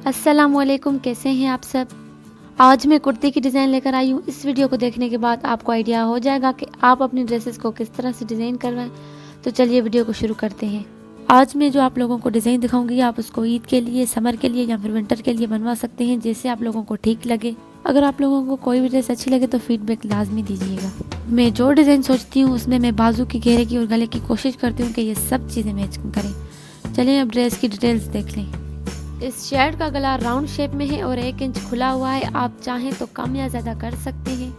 अस्सलामुअलैकुम, कैसे हैं आप सब। आज मैं कुर्ती की डिज़ाइन लेकर आई हूँ। इस वीडियो को देखने के बाद आपको आइडिया हो जाएगा कि आप अपनी ड्रेसेस को किस तरह से डिज़ाइन करवाएं। तो चलिए वीडियो को शुरू करते हैं। आज मैं जो आप लोगों को डिज़ाइन दिखाऊंगी, आप उसको ईद के लिए, समर के लिए या फिर विंटर के लिए बनवा सकते हैं, जैसे आप लोगों को ठीक लगे। अगर आप लोगों को कोई भी ड्रेस अच्छी लगे तो फीडबैक लाजमी दीजिएगा। मैं जो डिज़ाइन सोचती हूँ उसमें मैं बाजू की, घेरे की और गले की कोशिश करती हूँ कि ये सब चीज़ें मैच करें। चलिए अब ड्रेस की डिटेल्स देख लें। इस शर्ट का गला राउंड शेप में है और 1 इंच खुला हुआ है। आप चाहें तो कम या ज़्यादा कर सकते हैं।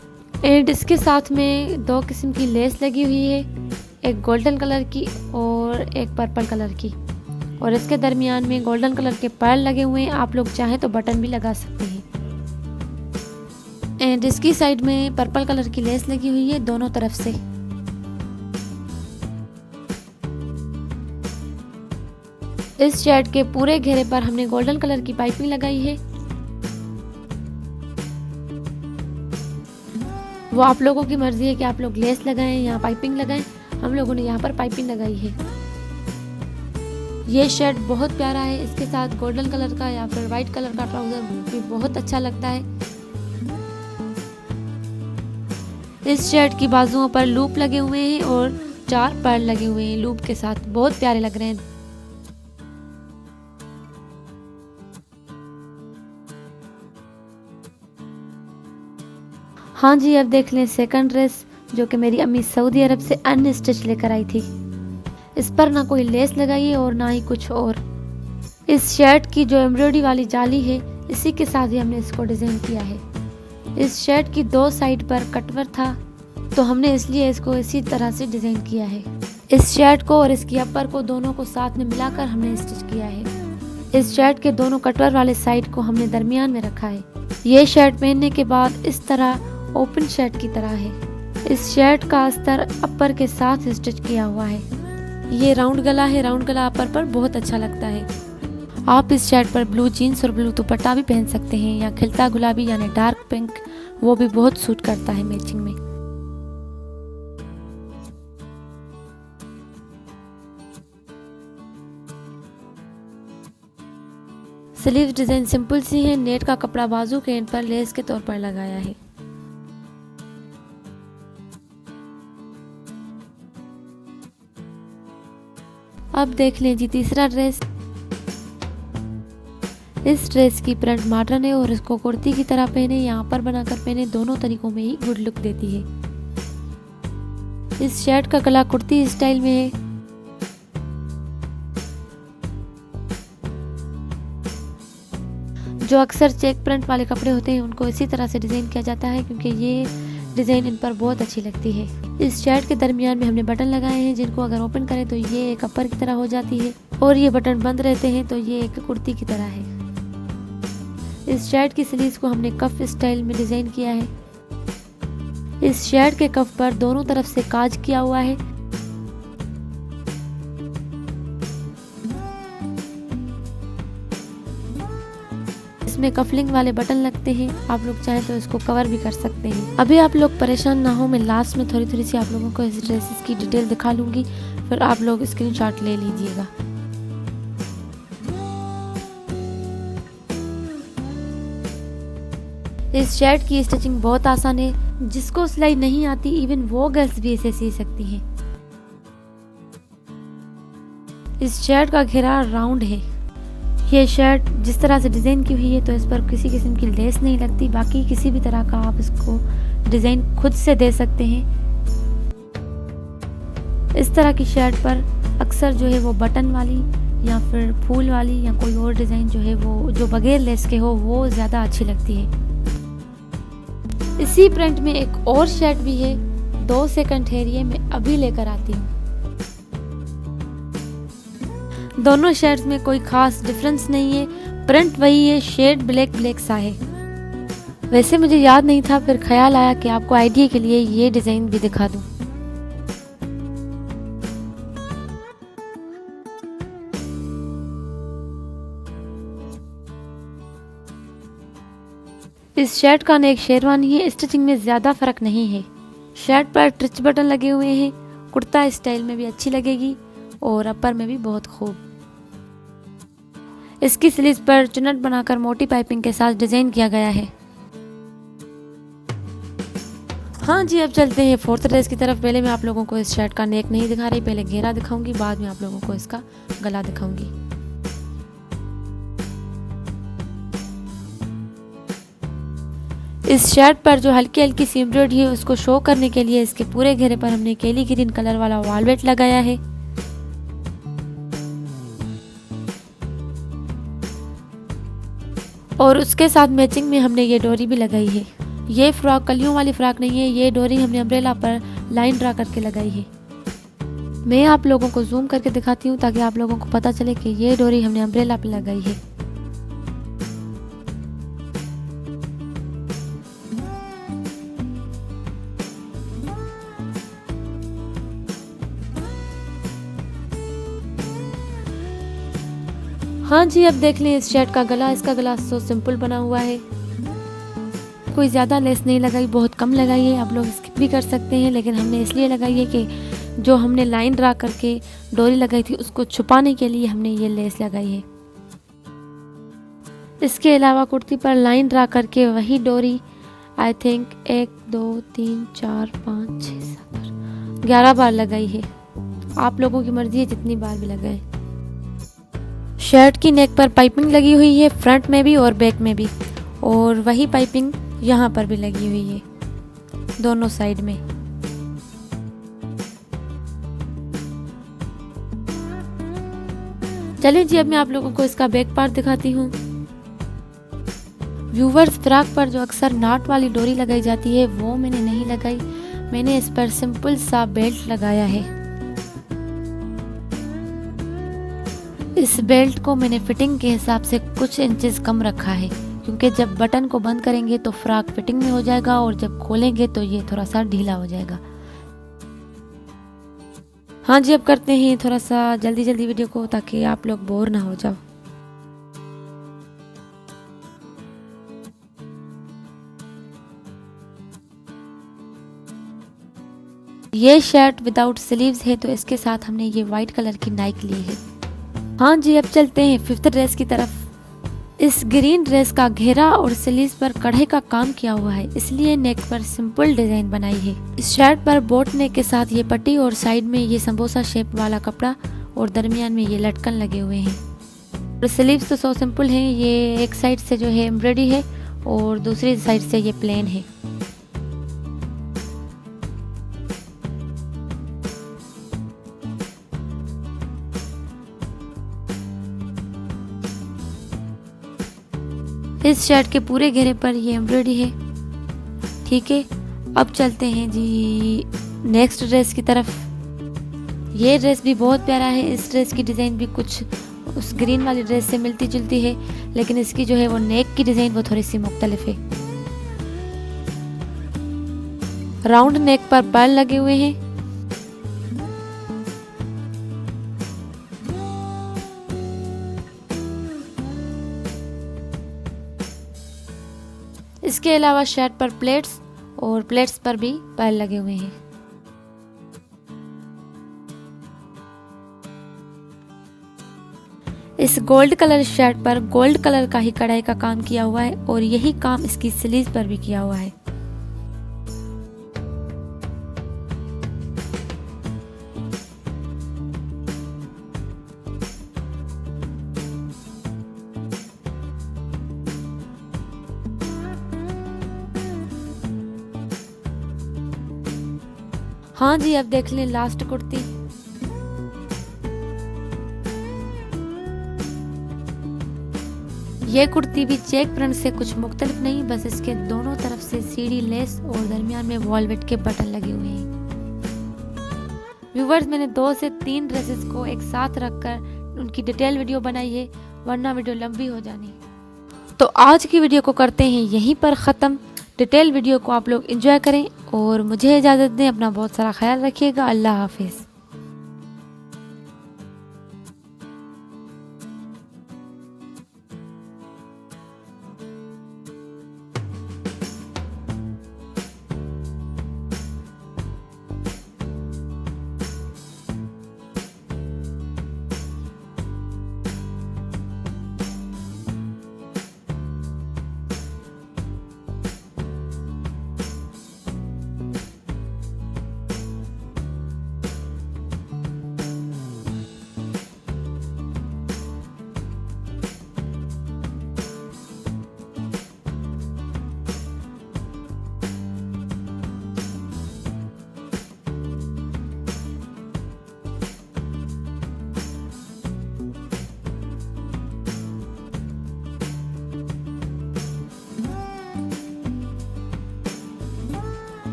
एंड इसके साथ में 2 किस्म की लेस लगी हुई है, एक गोल्डन कलर की और एक पर्पल कलर की, और इसके दरमियान में गोल्डन कलर के पर्ल लगे हुए हैं। आप लोग चाहें तो बटन भी लगा सकते हैं। एंड इसकी साइड में पर्पल कलर की लेस लगी हुई है दोनों तरफ से। इस शर्ट के पूरे घेरे पर हमने गोल्डन कलर की पाइपिंग लगाई है। वो आप लोगों की मर्जी है कि आप लोग लेस लगाएं या पाइपिंग लगाएं। हम लोगों ने यहाँ पर पाइपिंग लगाई है। ये शर्ट बहुत प्यारा है। इसके साथ गोल्डन कलर का या फिर वाइट कलर का ट्राउजर भी बहुत अच्छा लगता है। इस शर्ट की बाजुओं पर लूप लगे हुए हैं और 4 पर्ल लगे हुए हैं लूप के साथ, बहुत प्यारे लग रहे हैं। हाँ जी, अब देख लें सेकंड ड्रेस, जो कि मेरी अम्मी सऊदी अरब से अनस्टिच लेकर आई थी। इस पर ना कोई लेस लगाई है और ना ही कुछ और। इस शर्ट की जो एम्ब्रॉयडरी वाली जाली है, इसी के साथ ही हमने इसको डिज़ाइन किया है। इस शर्ट की 2 साइड पर कटवर था, तो हमने इसलिए इसको इसी तरह से डिज़ाइन किया है। इस शर्ट को और इसकी अपर को दोनों को साथ में मिलाकर हमने स्टिच किया है। इस शर्ट के दोनों कटवर वाले साइड को हमने दरमियान में रखा है। ये शर्ट पहनने के बाद इस तरह ओपन शर्ट की तरह है। इस शर्ट का अस्तर अपर के साथ स्टिच किया हुआ है। ये राउंड गला है। राउंड गला अपर पर बहुत अच्छा लगता है। आप इस शर्ट पर ब्लू जीन्स और ब्लू दुपट्टा भी पहन सकते हैं, या खिलता गुलाबी यानी डार्क पिंक, वो भी बहुत सूट करता है मैचिंग में। स्लीव डिजाइन सिंपल सी है। नेट का कपड़ा बाजू के एंड पर लेस के तौर पर लगाया है। अब देख लें जी तीसरा ड्रेस। इस ड्रेस की फ्रंट मॉडर्न है और इसको कुर्ती की तरह पहने या पर बनाकर पहने, दोनों तरीकों में ही गुड लुक देती है। इस शर्ट का गला कुर्ती स्टाइल में है। जो अक्सर चेक प्रिंट वाले कपड़े होते हैं उनको इसी तरह से डिजाइन किया जाता है, क्योंकि ये डिजाइन इन पर बहुत अच्छी लगती है। इस शर्ट के दरमियान में हमने बटन लगाए हैं, जिनको अगर ओपन करें तो ये एक अपर की तरह हो जाती है, और ये बटन बंद रहते हैं तो ये एक कुर्ती की तरह है। इस शर्ट की स्लीव्स को हमने कफ स्टाइल में डिजाइन किया है। इस शर्ट के कफ पर दोनों तरफ से काज किया हुआ है। इसमें कफलिंग वाले बटन लगते हैं। आप लोग चाहें तो इसको कवर भी कर सकते हैं। अभी आप लोग परेशान ना हो, मैं लास्ट में थोड़ी थोड़ी सी आप लोगों को इस ड्रेसेस की डिटेल दिखा लूंगी, फिर आप लोग स्क्रीनशॉट ले लीजिएगा। इस शर्ट की स्टिचिंग बहुत आसान है। जिसको सिलाई नहीं आती, इवन वो गर्ल्स भी इसे सी सकती हैं। इस शर्ट का घेरा राउंड है। ये शर्ट जिस तरह से डिज़ाइन की हुई है तो इस पर किसी किस्म की लेस नहीं लगती। बाकी किसी भी तरह का आप इसको डिज़ाइन खुद से दे सकते हैं। इस तरह की शर्ट पर अक्सर जो है वो बटन वाली या फिर फूल वाली या कोई और डिज़ाइन जो है वो जो बगैर लेस के हो, वो ज़्यादा अच्छी लगती है। इसी प्रिंट में एक और शर्ट भी है। 2 सेकंड ठहरिए, मैं अभी लेकर आती हूँ। दोनों शर्ट्स में कोई खास डिफरेंस नहीं है। प्रिंट वही है, शेड ब्लैक सा है। वैसे मुझे याद नहीं था, फिर ख्याल आया कि आपको आइडिया के लिए ये डिज़ाइन भी दिखा दूँ। इस शर्ट का नेक शेरवानी है। स्टिचिंग में ज़्यादा फ़र्क नहीं है। शर्ट पर ट्रिच बटन लगे हुए हैं। कुर्ता स्टाइल में भी अच्छी लगेगी और अपर में भी बहुत खूब। इसकी स्लीव्स पर चुन्नट बनाकर मोटी पाइपिंग के साथ डिजाइन किया गया है। हाँ जी, अब चलते हैं फोर्थ ड्रेस की तरफ। पहले मैं आप लोगों को इस शर्ट का नेक नहीं दिखा रही, पहले घेरा दिखाऊंगी, बाद में आप लोगों को इसका गला दिखाऊंगी। इस शर्ट पर जो हल्की हल्की सी एम्ब्रॉयडरी है उसको शो करने के लिए इसके पूरे घेरे पर हमने केली ग्रीन कलर वाला वॉलवेट लगाया है। और उसके साथ मैचिंग में हमने ये डोरी भी लगाई है। ये फ्रॉक कलियों वाली फ्रॉक नहीं है, ये डोरी हमने अम्ब्रेला पर लाइन ड्रा करके लगाई है। मैं आप लोगों को जूम करके दिखाती हूँ ताकि आप लोगों को पता चले कि ये डोरी हमने अम्ब्रेला पे लगाई है। हाँ जी, अब देख लें इस शर्ट का गला। इसका गला सो सिंपल बना हुआ है, कोई ज़्यादा लेस नहीं लगाई, बहुत कम लगाई है। आप लोग स्किप भी कर सकते हैं, लेकिन हमने इसलिए लगाई है कि जो हमने लाइन ड्रा करके डोरी लगाई थी उसको छुपाने के लिए हमने ये लेस लगाई है। इसके अलावा कुर्ती पर लाइन ड्रा करके वही डोरी आई थिंक 1 2 3 4 5 6 7 11 बार लगाई है। आप लोगों की मर्जी है जितनी बार भी लगाए। शर्ट की नेक पर पाइपिंग लगी हुई है, फ्रंट में भी और बैक में भी, और वही पाइपिंग यहाँ पर भी लगी हुई है दोनों साइड में। चलिए जी, अब मैं आप लोगों को इसका बैक पार्ट दिखाती हूँ। व्यूवर्स, फ्रॉक पर जो अक्सर नाट वाली डोरी लगाई जाती है वो मैंने नहीं लगाई, मैंने इस पर सिंपल सा बेल्ट लगाया है। इस बेल्ट को मैंने फिटिंग के हिसाब से कुछ इंचेस कम रखा है, क्योंकि जब बटन को बंद करेंगे तो फ्रॉक फिटिंग में हो जाएगा और जब खोलेंगे तो ये थोड़ा सा ढीला हो जाएगा। हाँ जी, अब करते हैं थोड़ा सा जल्दी जल्दी वीडियो को ताकि आप लोग बोर ना हो जाओ। ये शर्ट विदाउट स्लीव्स है, तो इसके साथ हमने ये वाइट कलर की नाइक ली है। हाँ जी, अब चलते हैं फिफ्थ ड्रेस की तरफ। इस ग्रीन ड्रेस का घेरा और स्लीव्स पर कढ़ाई का काम किया हुआ है, इसलिए नेक पर सिंपल डिजाइन बनाई है। इस शर्ट पर बोट नेक के साथ ये पट्टी और साइड में ये समोसा शेप वाला कपड़ा और दरमियान में ये लटकन लगे हुए हैं। और स्लीव्स तो सो सिंपल हैं, ये एक साइड से जो है एम्ब्रॉयडरी है और दूसरी साइड से ये प्लेन है। इस शर्ट के पूरे घेरे पर ये एम्ब्रॉयडरी है। ठीक है, अब चलते हैं जी नेक्स्ट ड्रेस की तरफ। ये ड्रेस भी बहुत प्यारा है। इस ड्रेस की डिज़ाइन भी कुछ उस ग्रीन वाली ड्रेस से मिलती जुलती है, लेकिन इसकी जो है वो नेक की डिज़ाइन वो थोड़ी सी मुख्तलिफ है। राउंड नेक पर पर्ल लगे हुए हैं। इसके अलावा शर्ट पर प्लेट्स और प्लेट्स पर भी पर्ल लगे हुए हैं। इस गोल्ड कलर शर्ट पर गोल्ड कलर का ही कढ़ाई का काम किया हुआ है और यही काम इसकी स्लीव पर भी किया हुआ है। हाँ जी, अब देख लें लास्ट कुर्ती। ये कुर्ती भी चेक प्रिंट से कुछ मुख्तलिफ नहीं, बस इसके दोनों तरफ से सीढ़ी लेस और दरमियान में वॉलवेट के बटन लगे हुए हैं। व्यूवर्स, मैंने 2 से 3 ड्रेसेस को एक साथ रखकर उनकी डिटेल वीडियो बनाई है, वरना वीडियो लंबी हो जानी। तो आज की वीडियो को करते हैं यहीं पर ख़त्म। डिटेल वीडियो को आप लोग एंजॉय करें और मुझे इजाज़त दें। अपना बहुत सारा ख्याल रखिएगा। अल्लाह हाफिज़।